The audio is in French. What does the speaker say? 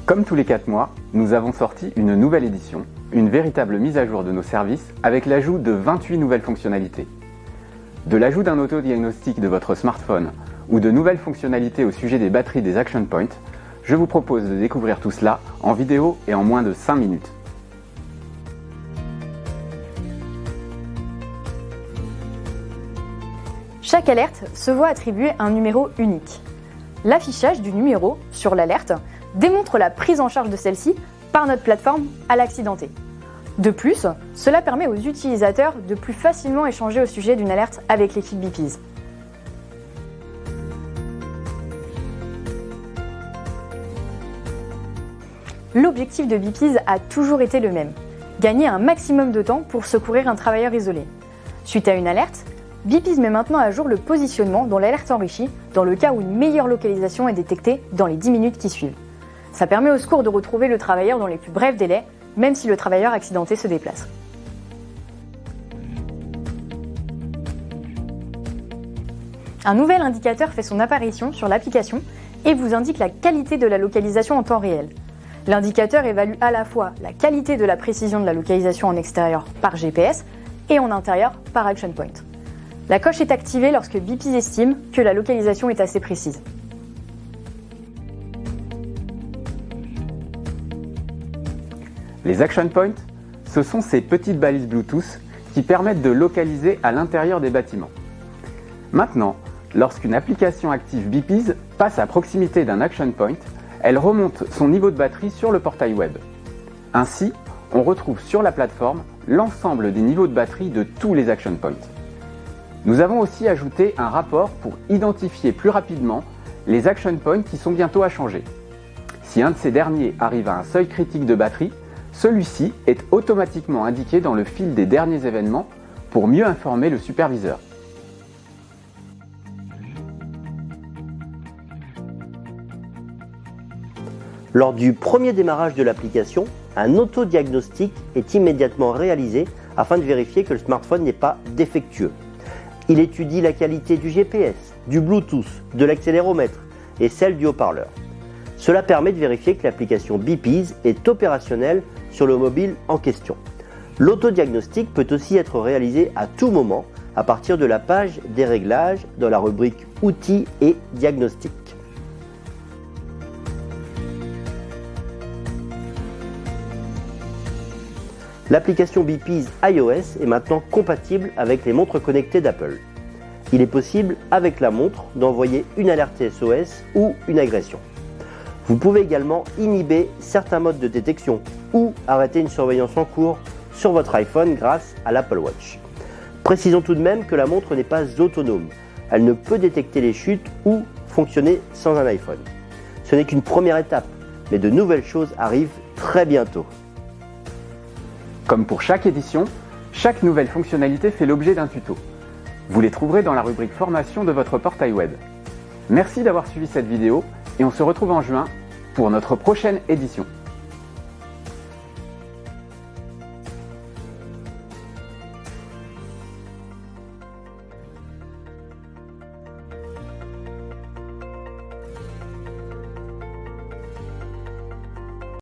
Comme tous les 4 mois, nous avons sorti une nouvelle édition, une véritable mise à jour de nos services avec l'ajout de 28 nouvelles fonctionnalités. De l'ajout d'un autodiagnostic de votre smartphone ou de nouvelles fonctionnalités au sujet des batteries des Action Points, je vous propose de découvrir tout cela en vidéo et en moins de 5 minutes. Chaque alerte se voit attribuer un numéro unique. L'affichage du numéro sur l'alerte démontre la prise en charge de celle-ci par notre plateforme à l'accidenté. De plus, cela permet aux utilisateurs de plus facilement échanger au sujet d'une alerte avec l'équipe Beepies. L'objectif de Beepies a toujours été le même, gagner un maximum de temps pour secourir un travailleur isolé. Suite à une alerte, Beepies met maintenant à jour le positionnement dont l'alerte enrichit dans le cas où une meilleure localisation est détectée dans les 10 minutes qui suivent. Ça permet au secours de retrouver le travailleur dans les plus brefs délais, même si le travailleur accidenté se déplace. Un nouvel indicateur fait son apparition sur l'application et vous indique la qualité de la localisation en temps réel. L'indicateur évalue à la fois la qualité de la précision de la localisation en extérieur par GPS et en intérieur par Action Point. La coche est activée lorsque Beepies estime que la localisation est assez précise. Les Action Points, ce sont ces petites balises Bluetooth qui permettent de localiser à l'intérieur des bâtiments. Maintenant, lorsqu'une application active Beepies passe à proximité d'un Action Point, elle remonte son niveau de batterie sur le portail web. Ainsi, on retrouve sur la plateforme l'ensemble des niveaux de batterie de tous les Action Points. Nous avons aussi ajouté un rapport pour identifier plus rapidement les Action Points qui sont bientôt à changer. Si un de ces derniers arrive à un seuil critique de batterie, celui-ci est automatiquement indiqué dans le fil des derniers événements pour mieux informer le superviseur. Lors du premier démarrage de l'application, un autodiagnostic est immédiatement réalisé afin de vérifier que le smartphone n'est pas défectueux. Il étudie la qualité du GPS, du Bluetooth, de l'accéléromètre et celle du haut-parleur. Cela permet de vérifier que l'application Beepies est opérationnelle sur le mobile en question. L'autodiagnostic peut aussi être réalisé à tout moment à partir de la page des réglages dans la rubrique Outils et Diagnostics. L'application Beepies iOS est maintenant compatible avec les montres connectées d'Apple. Il est possible, avec la montre, d'envoyer une alerte SOS ou une agression. Vous pouvez également inhiber certains modes de détection ou arrêter une surveillance en cours sur votre iPhone grâce à l'Apple Watch. Précisons tout de même que la montre n'est pas autonome. Elle ne peut détecter les chutes ou fonctionner sans un iPhone. Ce n'est qu'une première étape, mais de nouvelles choses arrivent très bientôt. Comme pour chaque édition, chaque nouvelle fonctionnalité fait l'objet d'un tuto. Vous les trouverez dans la rubrique formation de votre portail web. Merci d'avoir suivi cette vidéo et on se retrouve en juin pour notre prochaine édition.